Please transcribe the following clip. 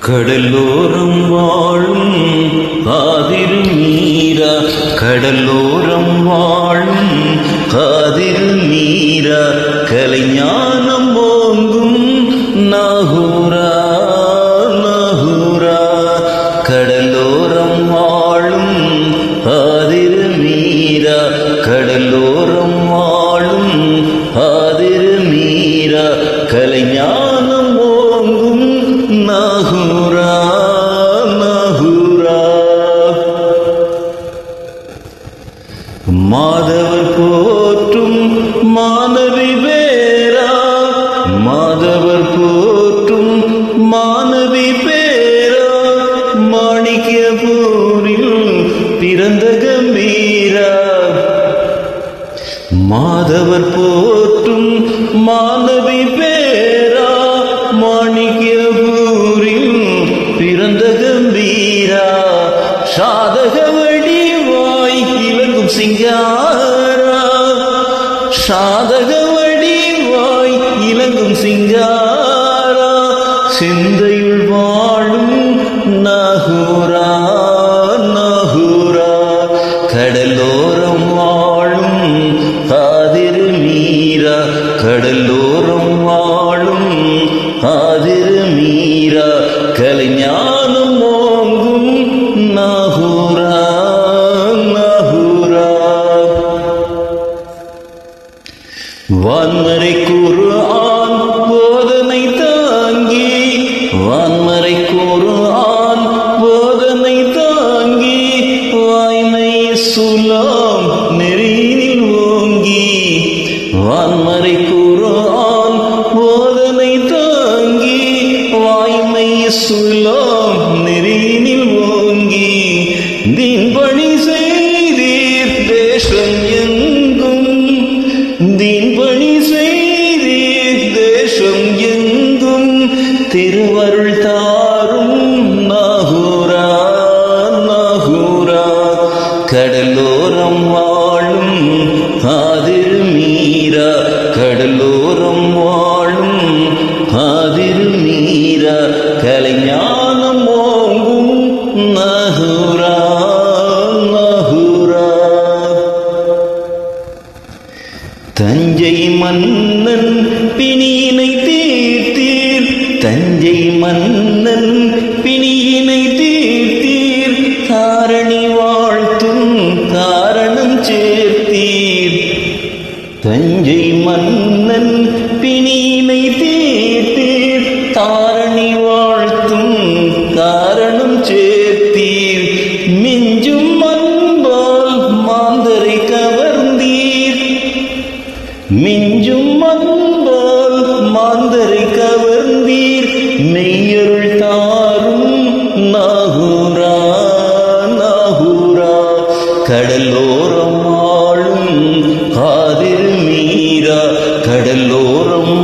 கடலோரம் வாழும் காதிரு மீரா, கடலோரம் வாழும் காதிரு மீரா, கலைஞானம் ஓங்கும் நாகூரா நாகூரா. கடலோரம் வாழும் காதிரு மீரா, கடலோரம் வாழும் காதிரு மீரா, கலைஞானம் ஓங்கும் நாகூரா நாகூரா. மாதவர் போற்றும் மாணவி பேரா, மாதவர் போற்றும் மாணவி பேரா, மாணிக்கபூரில் பிறந்த கம்பீரா. மாதவர் போற்றும் மாணவி பேரா, மாணிக்கபூரில் பிறந்த கம்பீரா, சாதக வடிவாய் இலங்கும் சிங்காரா, சாதக வடிவாய் இலங்கும் சிங்காரா, சிந்தையுள் வாழும் நாகூரா நாகூரா. கடலோரம் வாழும் காதிரு மீரா, கடலோரம் வாழும் காதிரு மீரா, கலைஞானம் ஓங்கும் நாகூரா நாகூரா. வான்மறை குர்ஆன் போதனை தாங்கி, வான்மறை குர்ஆன் போதனை தாங்கி, வாய்மை சுலாம் நெறியில் ஓங்கி. வான்மறை குர்ஆன் போதனை தாங்கி, வாய்மை சுலாம் நெறியில் ஓங்கி, தீன் பணி செய்தீர் தேசம் எங்கும், தீன் பணி செய்தீர் தேசம் எங்கும், திருவருள் தாரும் நாகூரா நாகூரா. கடலோரம் வாழும் காதிரு மீரா, கடலோரம் வாழும் காதிரு மீரா, கலைஞானம் ஓங்கும் நாகூரா நாகூரா. தஞ்சை மன்னன் பிணியினை தீர்த்தீர், தஞ்சை மன்னன் பிணியினை தீர்த்தீர், தாரணி வாழ்த்தும் காரணம் சேர்த்தீர். தஞ்சை மன்னன் பிணியினை தீர்த்தீர், தாரணி வாழ்த்தும் காரணம் சேர்த்தீர். மிஞ்சும் அன்பால் மாந்தரை கவர்ந்தீர், மிஞ்சும் அன்பால் மாந்தரை கவர்ந்தீர், மெய்யருள் தாரும் நாகூரா நாகூரா. கடலோரம் வாழும் காதிரு மீரா, கடலோரம்